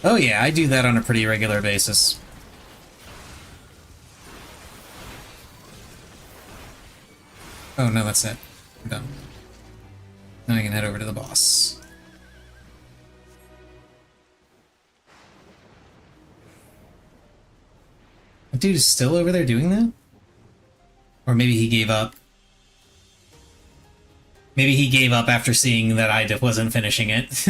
Oh yeah, I do that on a pretty regular basis. Oh no, that's it. I'm done. Now I can head over to the boss. The dude is still over there doing that? Or maybe he gave up. Maybe he gave up after seeing that I wasn't finishing it.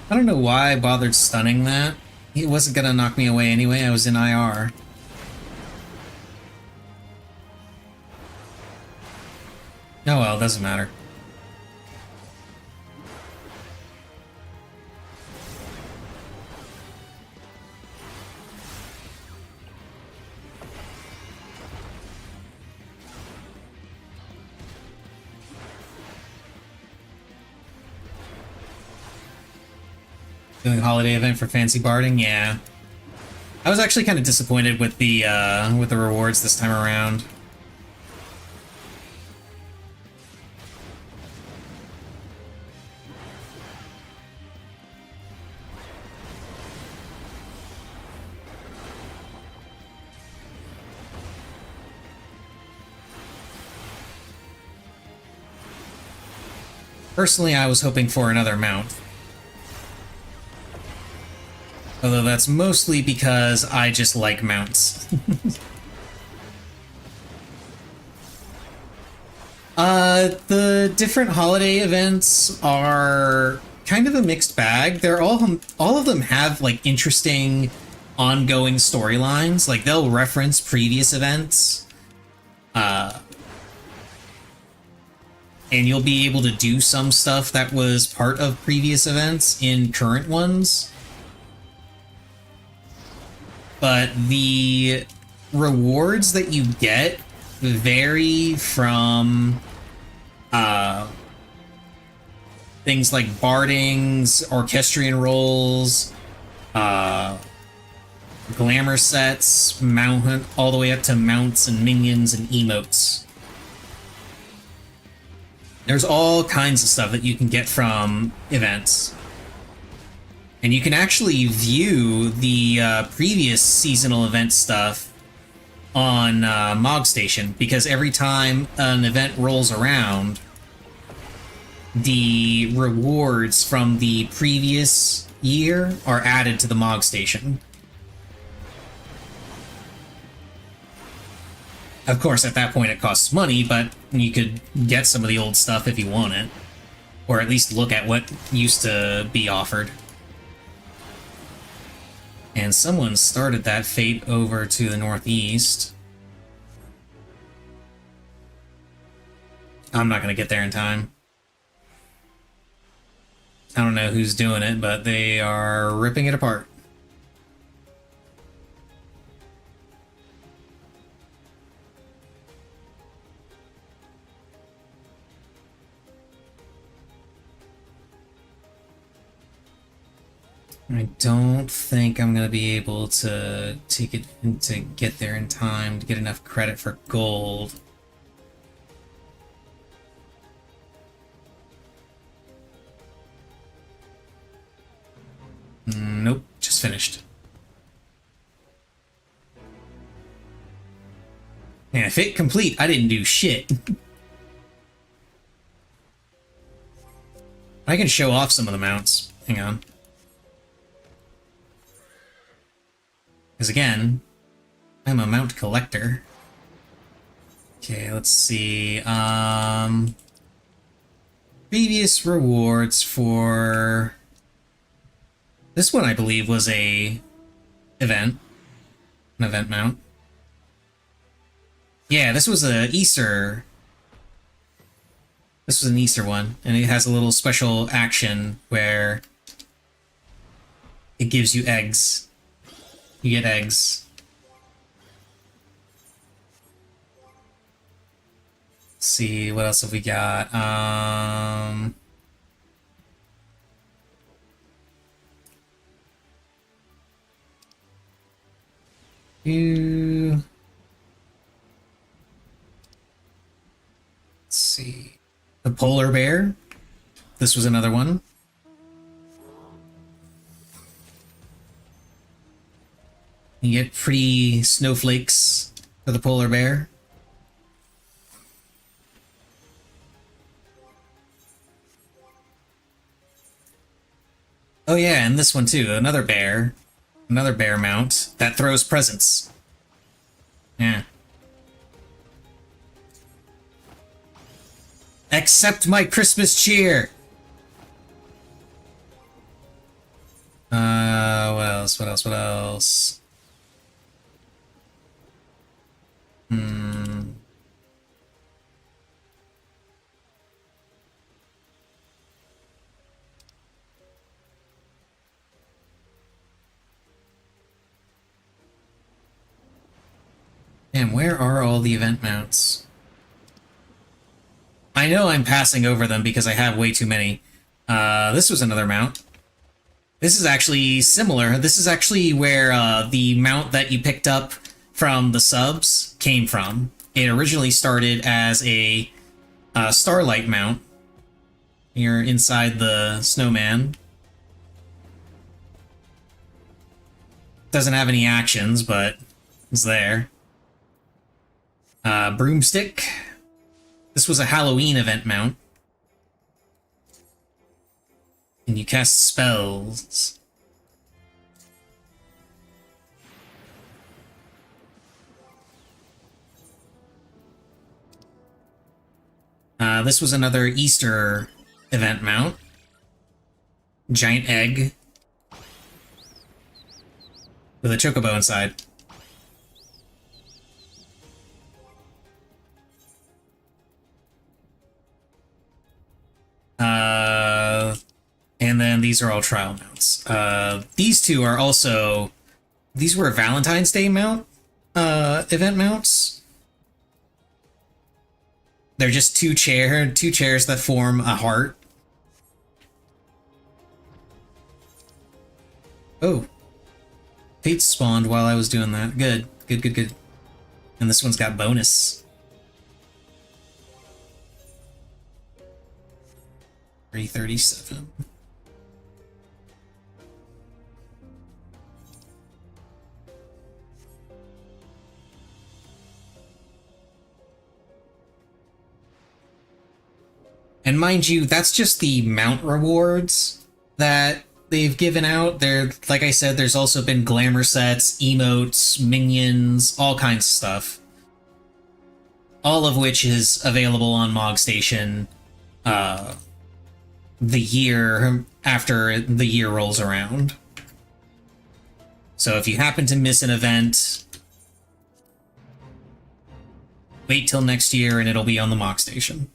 I don't know why I bothered stunning that. He wasn't gonna knock me away anyway, I was in IR. Oh well, doesn't matter. Doing a holiday event for fancy barding, yeah. I was actually kind of disappointed with the rewards this time around. Personally, I was hoping for another mount. Although that's mostly because I just like mounts. The different holiday events are kind of a mixed bag. They're all of them have like interesting ongoing storylines. Like they'll reference previous events. And you'll be able to do some stuff that was part of previous events in current ones. But the rewards that you get vary from things like bardings, orchestrion rolls, glamour sets, mount, all the way up to mounts and minions and emotes. There's all kinds of stuff that you can get from events. And you can actually view the previous seasonal event stuff on Mog Station, because every time an event rolls around, the rewards from the previous year are added to the Mog Station. Of course, at that point it costs money, but you could get some of the old stuff if you want it. Or at least look at what used to be offered. And someone started that fate over to the northeast. I'm not going to get there in time. I don't know who's doing it, but they are ripping it apart. I don't think I'm gonna be able to take it to get there in time to get enough credit for gold. Nope, just finished. Yeah, fate complete. I didn't do shit. I can show off some of the mounts. Hang on. Because again, I'm a mount collector. Okay, let's see. previous rewards for this one, I believe, was an event mount. Yeah, this was a Easter. This was an Easter one, and it has a little special action where it gives you eggs. You get eggs. Let's see, what else have we got? Let's see. The polar bear. This was another one. You get pretty snowflakes for the polar bear. Oh yeah, and this one too. Another bear mount that throws presents. Yeah. Accept my Christmas cheer! What else? What else? What else? Man, where are all the event mounts? I know I'm passing over them because I have way too many. This was another mount. This is actually similar. This is actually where the mount that you picked up from the subs came from. It originally started as a starlight mount. You're inside the snowman. Doesn't have any actions, but it's there. Broomstick. This was a Halloween event mount. And you cast spells. This was another Easter event mount. Giant egg. With a chocobo inside. And then these are all trial mounts. These two are also... These were Valentine's Day mount, event mounts. They're just two chairs that form a heart. Oh. Fate spawned while I was doing that. Good. Good, good, good. And this one's got bonus. 337. And mind you, that's just the mount rewards that they've given out. There, like I said, there's also been glamour sets, emotes, minions, all kinds of stuff. All of which is available on Mog Station the year after the year rolls around. So if you happen to miss an event, wait till next year and it'll be on the Mog Station.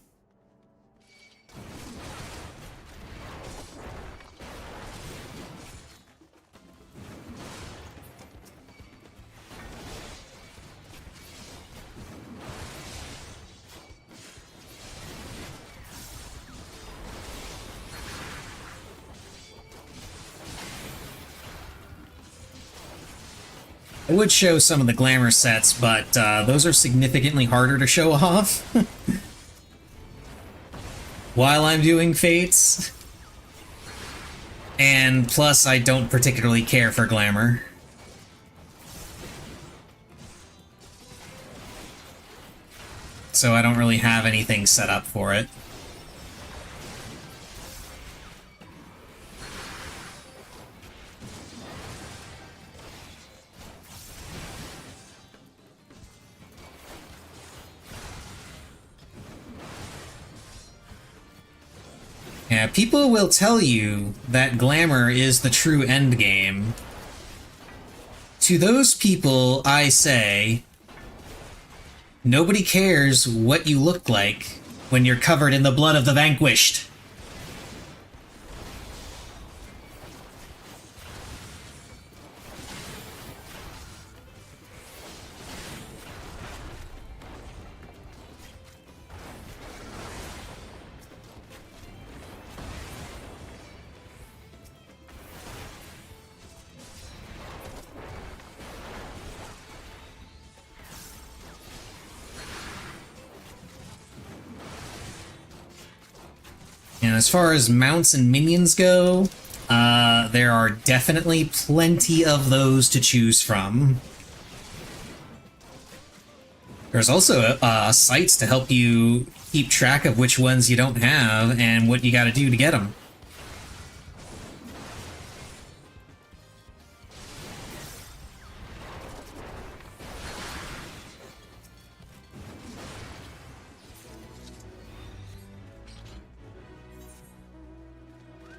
I would show some of the glamour sets, but those are significantly harder to show off while I'm doing fates. And plus, I don't particularly care for glamour. So I don't really have anything set up for it. Yeah, people will tell you that glamour is the true endgame. To those people, I say, nobody cares what you look like when you're covered in the blood of the vanquished. And as far as mounts and minions go, there are definitely plenty of those to choose from. There's also sites to help you keep track of which ones you don't have and what you gotta do to get them.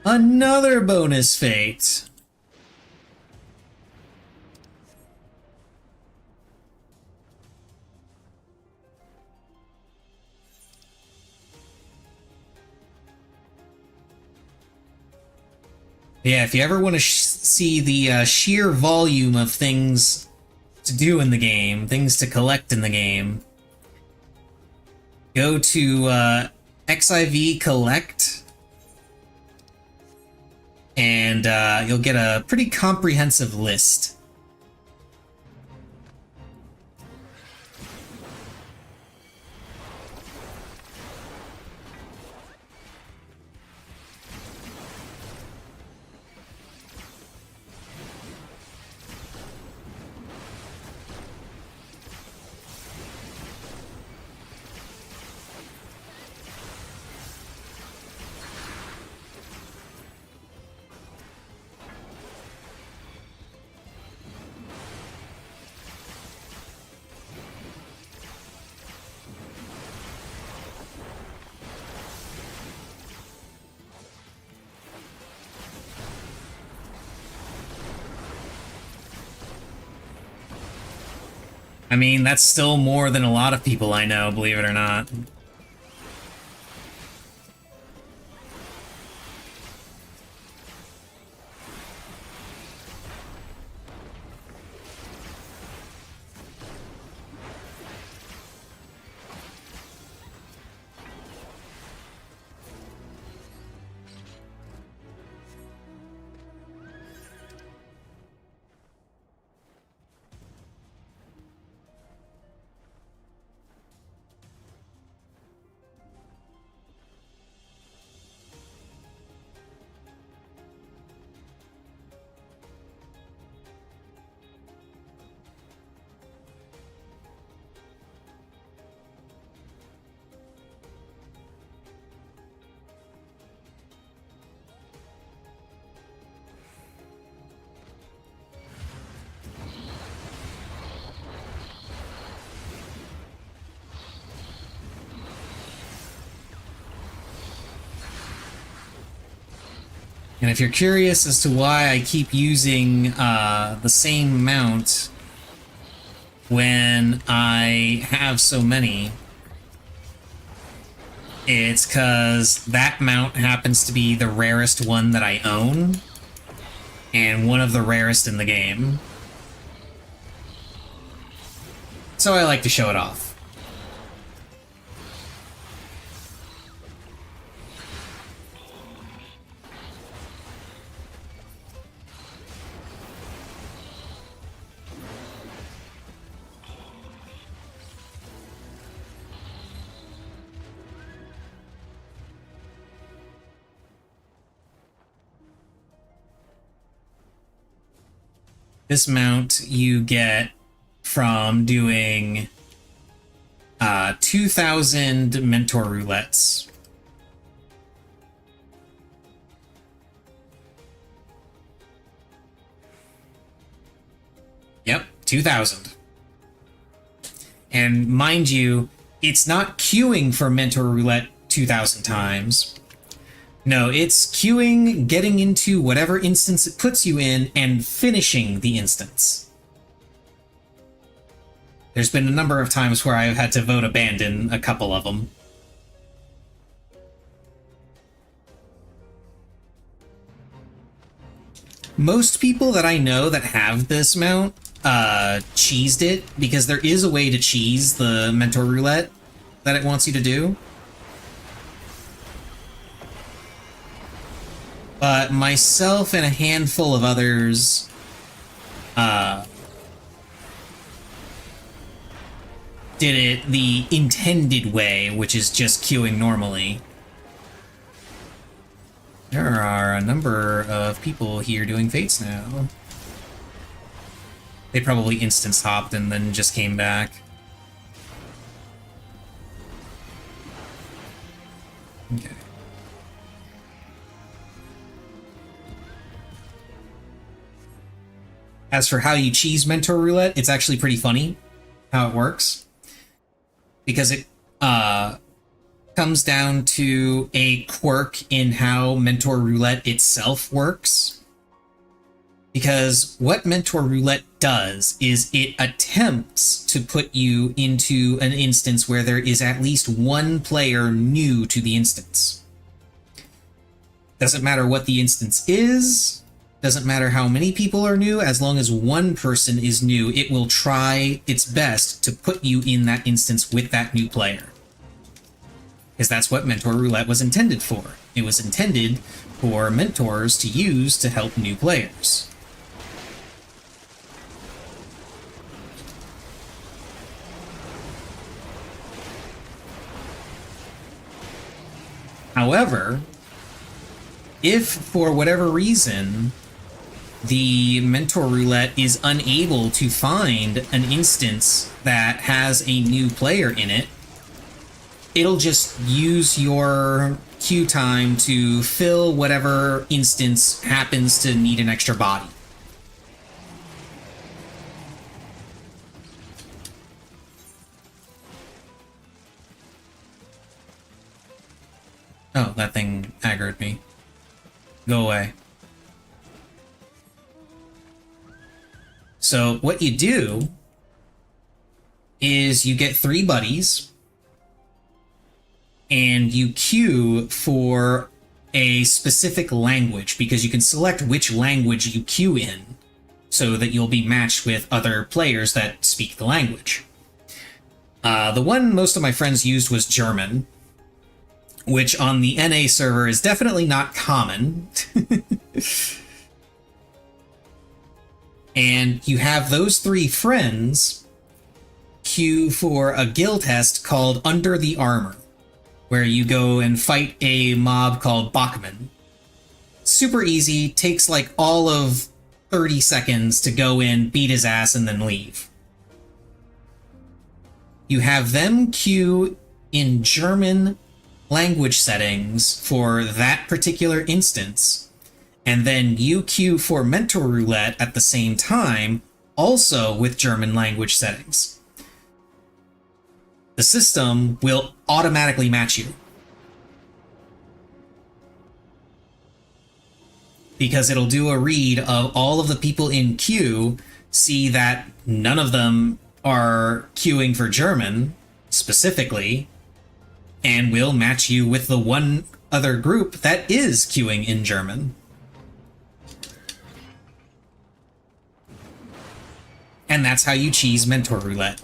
Another bonus fate! Yeah, if you ever want to see the sheer volume of things to do in the game, things to collect in the game, go to XIV Collect, and you'll get a pretty comprehensive list. I mean, that's still more than a lot of people I know, believe it or not. And if you're curious as to why I keep using the same mount when I have so many, it's because that mount happens to be the rarest one that I own, and one of the rarest in the game. So I like to show it off. This mount you get from doing 2,000 mentor roulettes. Yep, 2,000. And mind you, it's not queuing for mentor roulette 2,000 times. No, it's queuing, getting into whatever instance it puts you in, and finishing the instance. There's been a number of times where I've had to vote abandon a couple of them. Most people that I know that have this mount cheesed it, because there is a way to cheese the mentor roulette that it wants you to do. But myself and a handful of others did it the intended way, which is just queuing normally. There are a number of people here doing fates now. They probably instance hopped and then just came back. Okay. As for how you cheese mentor roulette, it's actually pretty funny how it works. Because it comes down to a quirk in how mentor roulette itself works. Because what mentor roulette does is it attempts to put you into an instance where there is at least one player new to the instance. Doesn't matter what the instance is, doesn't matter how many people are new, as long as one person is new, it will try its best to put you in that instance with that new player. Because that's what mentor roulette was intended for. It was intended for mentors to use to help new players. However, if for whatever reason the mentor roulette is unable to find an instance that has a new player in it, it'll just use your queue time to fill whatever instance happens to need an extra body. Oh, that thing aggroed me. Go away. So what you do is you get 3 buddies and you queue for a specific language, because you can select which language you queue in so that you'll be matched with other players that speak the language. The one most of my friends used was German, which on the NA server is definitely not common. And you have those 3 friends queue for a guild test called Under the Armor, where you go and fight a mob called Bachman. Super easy, takes like all of 30 seconds to go in, beat his ass, and then leave. You have them queue in German language settings for that particular instance, and then you queue for mentor roulette at the same time, also with German language settings. The system will automatically match you, because it'll do a read of all of the people in queue, see that none of them are queuing for German specifically, and will match you with the one other group that is queuing in German. And that's how you cheese mentor roulette.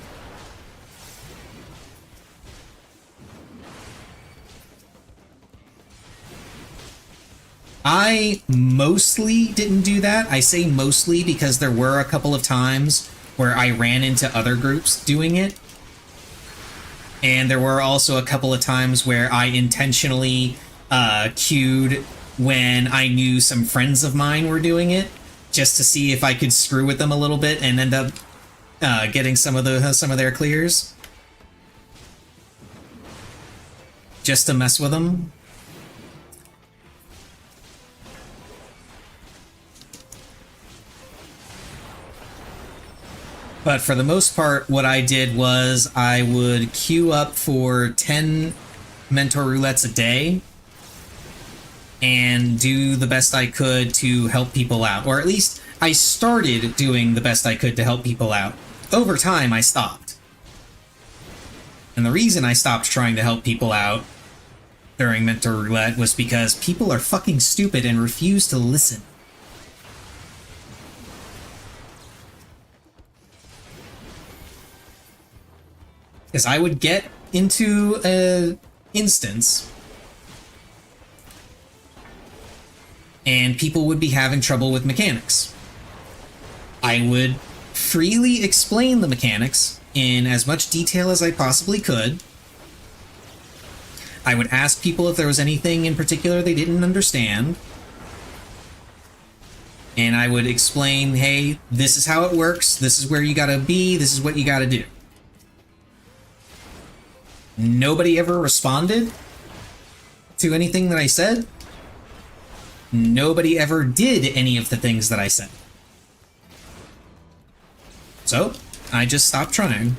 I mostly didn't do that. I say mostly because there were a couple of times where I ran into other groups doing it. And there were also a couple of times where I intentionally queued when I knew some friends of mine were doing it, just to see if I could screw with them a little bit and end up getting some of their clears, just to mess with them. But for the most part, what I did was I would queue up for 10 mentor roulettes a day, and do the best I could to help people out. Or at least I started doing the best I could to help people out. Over time, I stopped. And the reason I stopped trying to help people out during Mentor Roulette was because people are fucking stupid and refuse to listen. Because I would get into an instance and people would be having trouble with mechanics. I would freely explain the mechanics in as much detail as I possibly could. I would ask people if there was anything in particular they didn't understand. And I would explain, hey, this is how it works, this is where you gotta be, this is what you gotta do. Nobody ever responded to anything that I said. Nobody ever did any of the things that I said. So, I just stopped trying.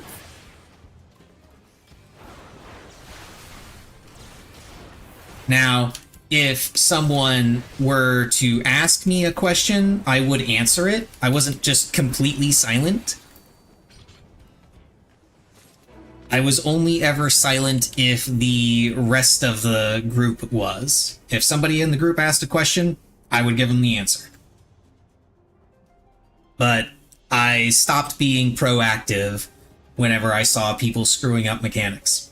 Now, if someone were to ask me a question, I would answer it. I wasn't just completely silent. I was only ever silent if the rest of the group was. If somebody in the group asked a question, I would give them the answer. But I stopped being proactive whenever I saw people screwing up mechanics.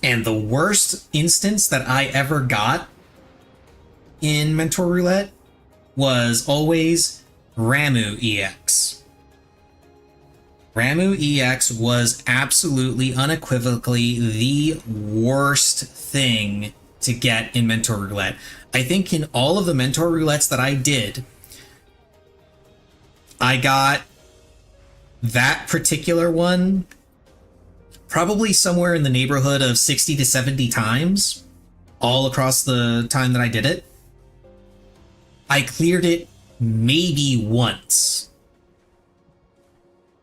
And the worst instance that I ever got in Mentor Roulette was always Ramu EX. Ramu EX was absolutely, unequivocally the worst thing to get in Mentor Roulette. I think in all of the Mentor Roulettes that I did, I got that particular one probably somewhere in the neighborhood of 60 to 70 times, all across the time that I did it. I cleared it maybe once.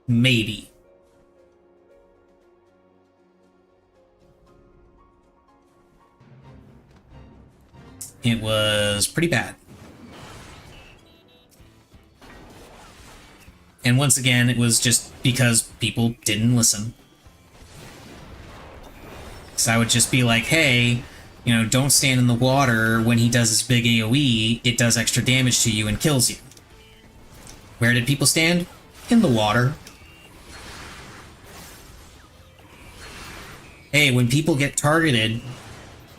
Maybe. It was pretty bad. And once again, it was just because people didn't listen. So I would just be like, hey, you know, don't stand in the water when he does his big AoE. It does extra damage to you and kills you. Where did people stand? In the water. Hey, when people get targeted,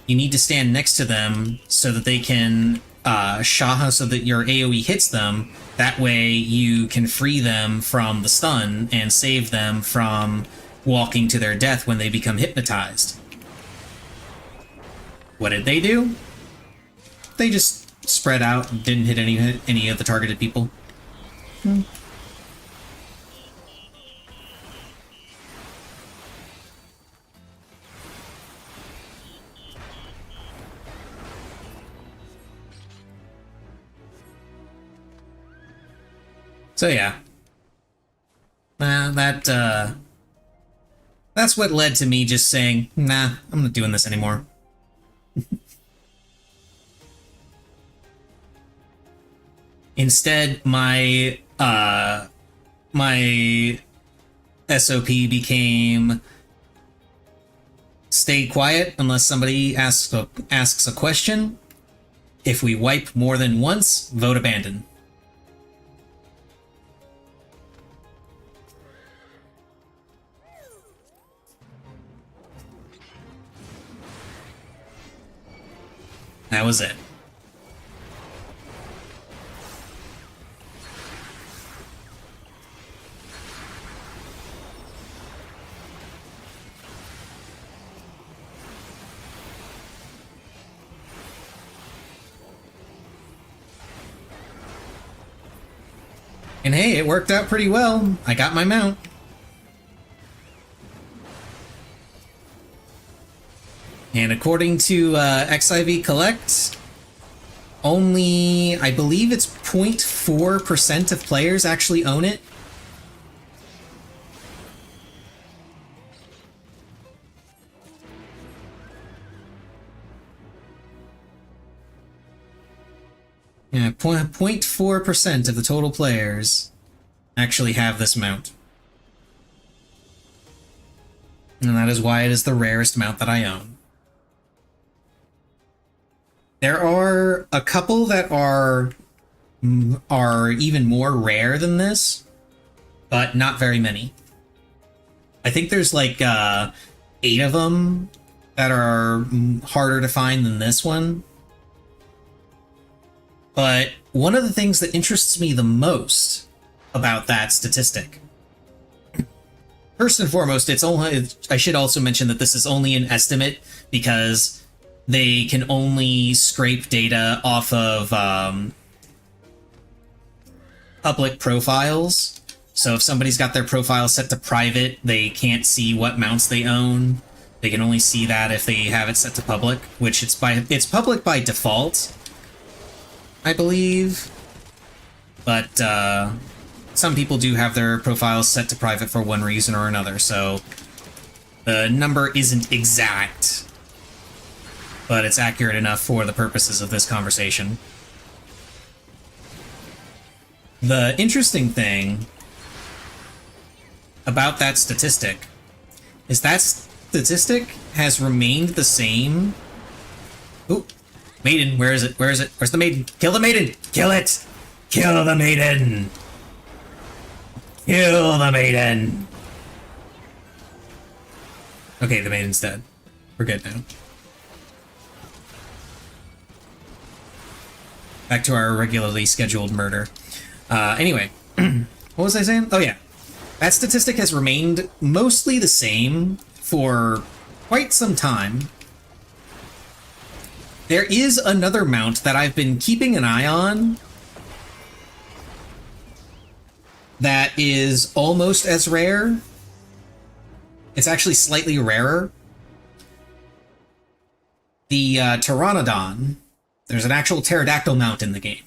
you need to stand next to them so that they can Shaha, so that your AoE hits them. That way you can free them from the stun and save them from walking to their death when they become hypnotized. What did they do? They just spread out and didn't hit any of the targeted people. So yeah, that's what led to me just saying, nah, I'm not doing this anymore. Instead, my SOP became stay quiet unless somebody asks a question. If we wipe more than once, vote abandon. That was it. And hey, it worked out pretty well. I got my mount. And according to XIV Collect, only, I believe it's 0.4% of players actually own it. Yeah, 0.4% of the total players actually have this mount. And that is why it is the rarest mount that I own. There are a couple that are even more rare than this, but not very many. I think there's like 8 of them that are harder to find than this one. But one of the things that interests me the most about that statistic, first and foremost, I should also mention that this is only an estimate because they can only scrape data off of public profiles. So if somebody's got their profile set to private, they can't see what mounts they own. They can only see that if they have it set to public, which it's public by default, I believe. But some people do have their profiles set to private for one reason or another, so the number isn't exact, but it's accurate enough for the purposes of this conversation. The interesting thing about that statistic is that statistic has remained the same. Ooh, maiden, where is it? Where is it? Where's the maiden? Kill the maiden! Kill it! Kill the maiden! Kill the maiden! Okay, the maiden's dead. We're good now. Back to our regularly scheduled murder. Anyway, what was I saying? Oh yeah. That statistic has remained mostly the same for quite some time. There is another mount that I've been keeping an eye on that is almost as rare. It's actually slightly rarer. The Pteranodon. There's an actual pterodactyl mount in the game.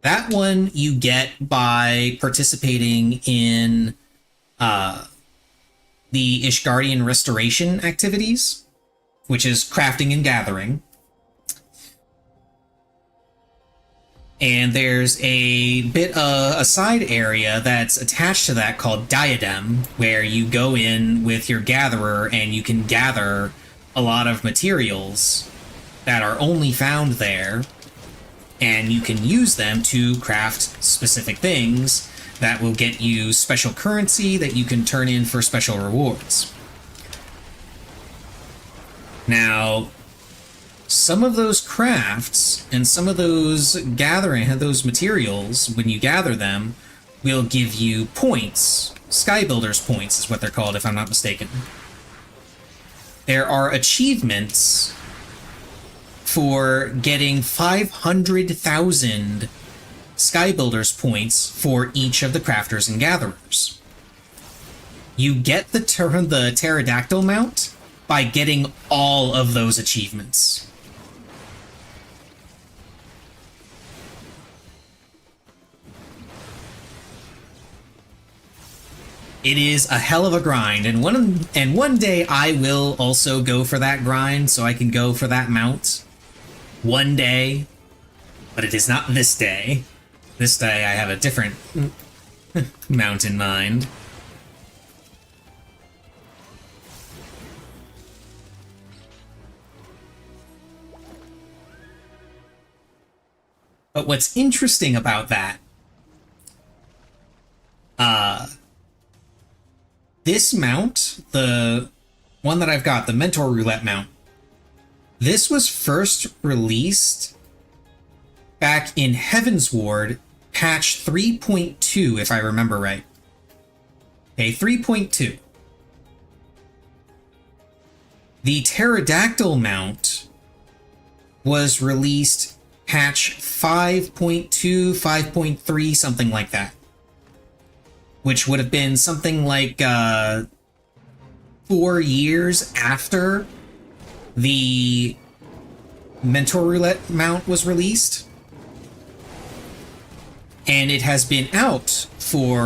That one you get by participating in the Ishgardian restoration activities, which is crafting and gathering. And there's a bit a side area that's attached to that called Diadem, where you go in with your gatherer and you can gather a lot of materials that are only found there, and you can use them to craft specific things that will get you special currency that you can turn in for special rewards. Now, some of those crafts and some of those those materials, when you gather them, will give you points. Skybuilders points is what they're called, if I'm not mistaken. There are achievements for getting 500,000 Skybuilders points for each of the crafters and gatherers. You get the pterodactyl mount by getting all of those achievements. It is a hell of a grind, and one day I will also go for that grind, so I can go for that mount. One day, but it is not this day. This day I have a different mount in mind. But what's interesting about that, this mount, the one that I've got, the Mentor Roulette mount, this was first released back in Heavensward, patch 3.2, if I remember right. Okay, 3.2. The Pterodactyl mount was released patch 5.2, 5.3, something like that. Which would have been something like 4 years after the Mentor Roulette mount was released. And it has been out for